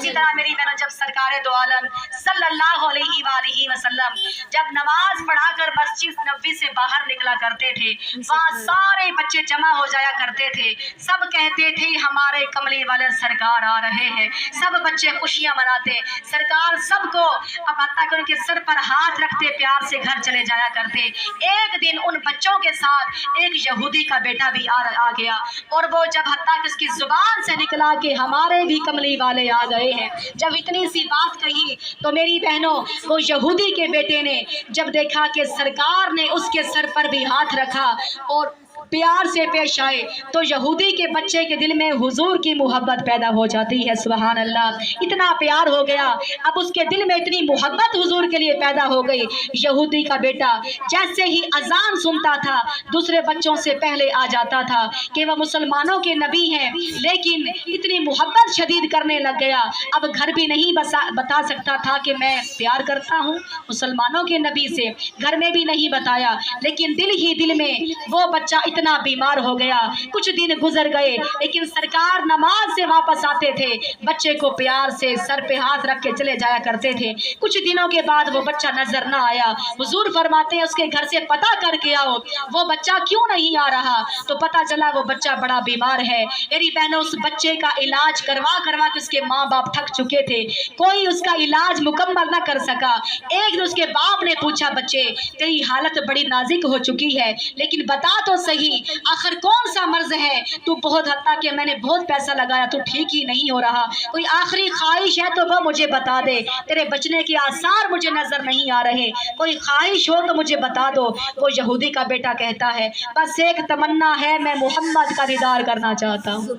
इसी तरह मेरी बहनों, जब सरकार दो आलम सल्लल्लाहु अलैहि वसल्लम जब नमाज पढ़ाकर मस्जिद नबवी से बाहर निकला करते थे, वहाँ सारे बच्चे जमा हो जाया करते थे। सब कहते थे हमारे कमली वाले सरकार आ रहे हैं। सब बच्चे खुशियां मनाते, सरकार सबको अब हत्ता कर उनके सर पर हाथ रखते प्यार से घर चले जाया करते। एक दिन उन बच्चों के साथ एक यहूदी का बेटा भी आ गया, और वो जब हत्ता कि उसकी जुबान से निकला कि हमारे भी कमली वाले आ गए हैं, जब इतनी सी बात कही तो मेरी बहनों, वो यहूदी के बेटे ने जब देखा कि सरकार ने उसके सर पर भी हाथ रखा और प्यार से पेश आए, तो यहूदी के बच्चे के दिल में हुजूर की मोहब्बत पैदा हो जाती है। सुभान अल्लाह, इतना प्यार हो गया, अब उसके दिल में इतनी मोहब्बत हुजूर के लिए पैदा हो गई। यहूदी का बेटा जैसे ही अजान सुनता था, दूसरे बच्चों से पहले आ जाता था कि वह मुसलमानों के नबी हैं, लेकिन इतनी मोहब्बत शदीद करने लग गया। अब घर भी नहीं बता सकता था कि मैं प्यार करता हूँ मुसलमानों के नबी से, घर में भी नहीं बताया, लेकिन दिल ही दिल में वो बच्चा इतना बीमार हो गया। कुछ दिन गुजर गए, लेकिन सरकार नमाज से वापस आते थे, बच्चे को प्यार से सर पे हाथ रख के चले जाया करते थे। कुछ दिनों के बाद वो बच्चा नजर ना आया। हुजूर फरमाते हैं उसके घर से पता करके आओ वो बच्चा क्यों नहीं आ रहा, तो पता चला वो बच्चा बड़ा बीमार है। मेरी बहनों, उस बच्चे का इलाज करवा करवा के उसके माँ बाप थक चुके थे, कोई उसका इलाज मुकम्मल ना कर सका। एक दिन उसके बाप ने पूछा, बच्चे तेरी हालत बड़ी नाजुक हो चुकी है, लेकिन बता तो सही आखिर कौन सा मर्ज है, तू बहुत हत्ता कि मैंने बहुत पैसा लगाया, तू ठीक ही नहीं हो रहा, कोई आखिरी ख्वाहिश है तो वो मुझे बता दे, तेरे बचने के आसार मुझे नजर नहीं आ रहे, कोई ख्वाहिश हो तो मुझे बता दो। वो यहूदी का बेटा कहता है, बस एक तमन्ना है, मैं मोहम्मद का दीदार करना चाहता हूँ,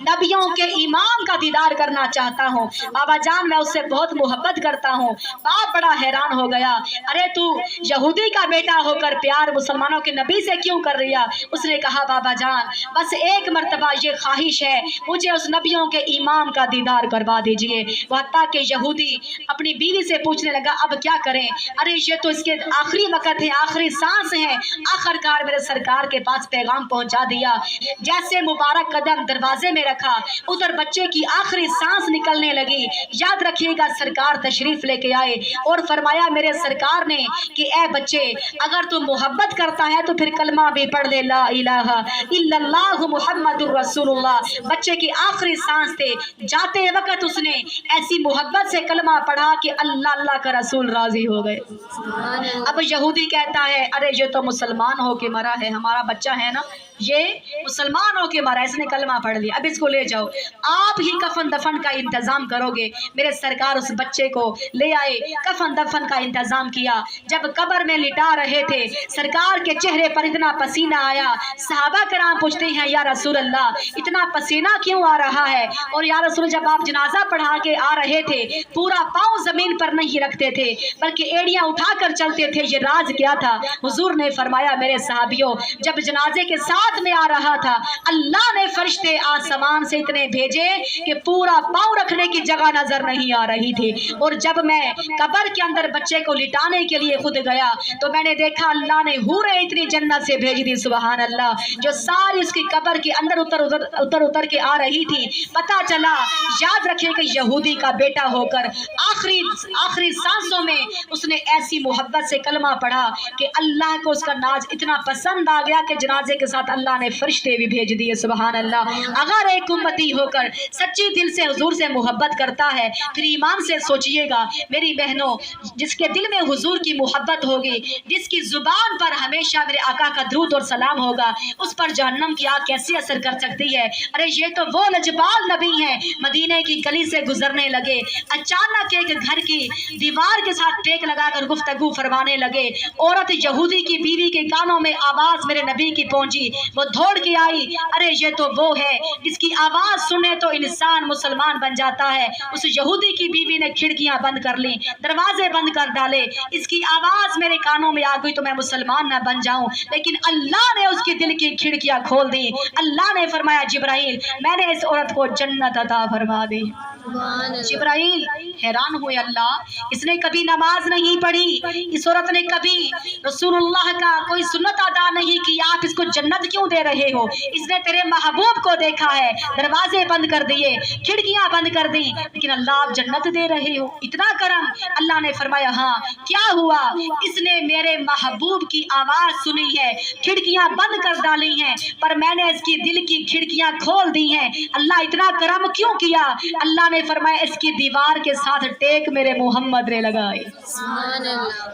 नबियों के इमाम का दीदार करना चाहता हूँ, बाबा जान मैं उससे बहुत मोहब्बत करता हूँ। बाप बड़ा हैरान हो गया, अरे तू यहूदी का बेटा होकर प्यार मुसलमानों के नबी से क्यों कर रिया? उसने कहा, बाबा जान बस एक मर्तबा ये ख्वाहिश है, मुझे उस नबियों के इमाम का दीदार करवा दीजिए। वह हत्ता के यहूदी अपनी बीवी से पूछने लगा, अब क्या करें? अरे ये तो इसके आखिरी वक्त है, आखिरी सांस है, आखिरकार मेरे सरकार के पास पैगाम पहुंचा दिया। जैसे मुबारक कदम दरवाजे में रखा, उधर बच्चे की आखिरी सांस निकलने लगी। याद रखिएगा, सरकार तशरीफ लेके आए और फरमाया मेरे सरकार ने कि ए बच्चे, अगर तू मोहब्बत करता है तो फिर कलमा भी पढ़ ले, ला इलाहा इल्लल्लाहु मुहम्मदुर रसूलुल्लाह। बच्चे की आखिरी सांस थे, जाते वक्त उसने ऐसी मोहब्बत से कलमा पढ़ा कि अल्लाह अल्लाह का रसूल राजी हो गए। अब यहूदी कहता है, अरे ये तो मुसलमान हो के मरा है, हमारा बच्चा है ना, ये मुसलमान हो के मरा, इसने कलमा पढ़ लिया, अब इसको ले जाओ, आप ही कफन दफन का इंतजाम करोगे। मेरे सरकार उस बच्चे को ले आए, कफन दफन का इंतजाम किया। जब कब्र में लिटा रहे थे, सरकार के चेहरे पर इतना पसीना आया। सहाबा कराम पूछते हैं, या रसूल अल्लाह इतना पसीना क्यों आ रहा है? और या रसूल, जब आप जनाजा पढ़ा के आ रहे थे, पूरा पाँव जमीन पर नहीं रखते थे, बल्कि एड़ियां उठाकर चलते थे, ये राज क्या था? हुजूर ने फरमाया, मेरे सहाबियों, जब जनाजे के साथ में आ रहा था, अल्लाह ने फरिश्ते आसमान से इतने भेजे कि पूरा पाँव रखने की जगह नजर नहीं आ रही थी। और जब मैं कब्र के अंदर बच्चे को लिटाने के लिए खुद गया, तो मैंने देखा अल्लाह ने हूरें इतनी जन्नत से भेज दी, सुभान अल्लाह, जो सारी उसकी कब्र के अंदर उतर के आ रही थी। पता चला, याद रखिए कि यहूदी का बेटा होकर आखिरी सांसों में उसने ऐसी मोहब्बत से कलमा पढ़ा कि अल्लाह को उसका नाज इतना पसंद आ गया कि जनाजे के साथ अल्लाह ने फरिश्ते भी भेज दिए, सुभान अल्लाह। अगर एक उम्मती होकर सच्ची दिल से हुजूर से मोहब्बत करता है, फिर ईमान से सोचिएगा मेरी बहनों, जिसके दिल में हुजूर की मोहब्बत होगी, जिसकी जुबान पर हमेशा मेरे आका का दरूद और सलाम होगा, उस पर जहन्नम की आग कैसे असर कर सकती है? अरे ये तो वो लजपाल नबी हैं, मदीने की गली से गुजरने लगे, अचानक एक घर की दीवार के साथ टेक लगाकर गुफ्तगू फरमाने लगे। औरत यहूदी की बीवी के कानों में आवाज मेरे नबी की पहुंची, वो दौड़ के आई, अरे ये तो वो है जिसकी आवाज सुने तो इंसान मुसलमान बन जाता है। उस यहूदी की बीवी ने खिड़कियां बंद कर ली, दरवाजे बंद कर डाले, इसकी आवाज मेरे कानों में आ गई तो मैं मुसलमान ना बन जाऊं, लेकिन अल्लाह ने उसके दिल की खिड़कियां खोल दी। अल्लाह ने फरमाया, जिब्राइल मैंने इस औरत को जन्नत अता फरमा दी। जिब्राइल हैरान हुए, अल्लाह इसने कभी नमाज नहीं पढ़ी, इस औरत ने कभी रसूलुल्लाह का कोई सुन्नत अदा नहीं किया, आप इसको जन्नत क्यों दे रहे हो? इसने तेरे महबूब को देखा है, दरवाजे बंद कर दिए, खिड़कियां बंद कर दी, लेकिन अल्लाह आप जन्नत दे रहे हो, इतना करम। अल्लाह ने फरमाया हाँ, क्या हुआ? इसने मेरे महबूब की आवाज सुनी है, खिड़कियां बंद कर डाली हैं, पर मैंने इसकी दिल की खिड़कियां खोल दी हैं। अल्लाह इतना करम क्यों किया? अल्लाह ने फरमाया इसकी दीवार के साथ टेक मेरे मोहम्मद ने लगाए।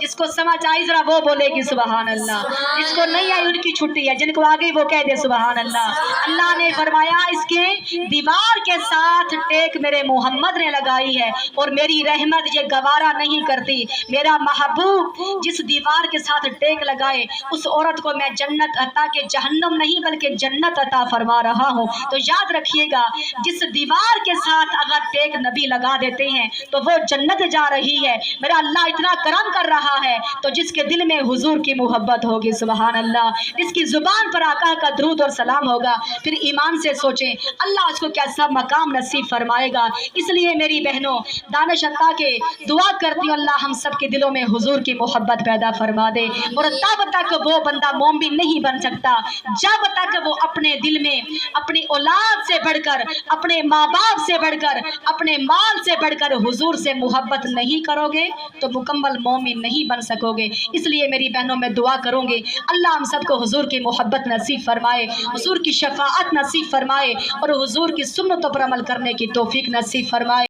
जिसको समझ आई जरा वो बोलेगी सुबहान अल्लाह, जिसको नहीं आई उनकी छुट्टी है, जिनको आ गई वो कह दे सुबहान अल्लाह। अल्लाह ने फरमाया इसके दीवार के साथ टेक मेरे मोहम्मद ने लगाई है, और मेरी रहमत ये गवारा नहीं करती, मेरा महबूब जिस दीवार के साथ टेक लगाए उस औरत को मैं जन्नत अता के जहन्नम नहीं बल्कि जन्नत अता फरमा रहा हूँ। तो याद रखिएगा, जिस दीवार के साथ अगर टेक नबी लगा देते हैं तो वो जन्नत जा रही है। मेरा अल्लाह इतना करम कर रहा है, तो जिसके दिल में हुजूर की मोहब्बत होगी सुभान अल्लाह, जिसकी जुबान पर आका का दरूद और सलाम होगा, फिर ईमान से सोचें अल्लाह उसको कैसा मकाम नसीब फरमाएगा। इसलिए मेरी बहनों, दानिश अता के दुआ करती हूँ अल्लाह हम सब के दिलों में हुजूर की मोहब्बत पैदा फरमा दे, और तब तक वो बंदा मोमिन नहीं बन सकता जब तक वो अपने दिल में अपनी औलाद से बढ़कर, अपने माँ बाप से बढ़कर, अपने माल से बढ़कर हुजूर से मोहब्बत नहीं करोगे तो मुकम्मल मोमिन नहीं बन सकोगे। इसलिए मेरी बहनों में दुआ करूंगी अल्लाह हम सबको हुजूर की मोहब्बत नसीब फरमाए, हुजूर की शफाअत नसीब फरमाए, और हुजूर की सुन्नतों पर अमल करने की तौफीक नसीब फरमाए।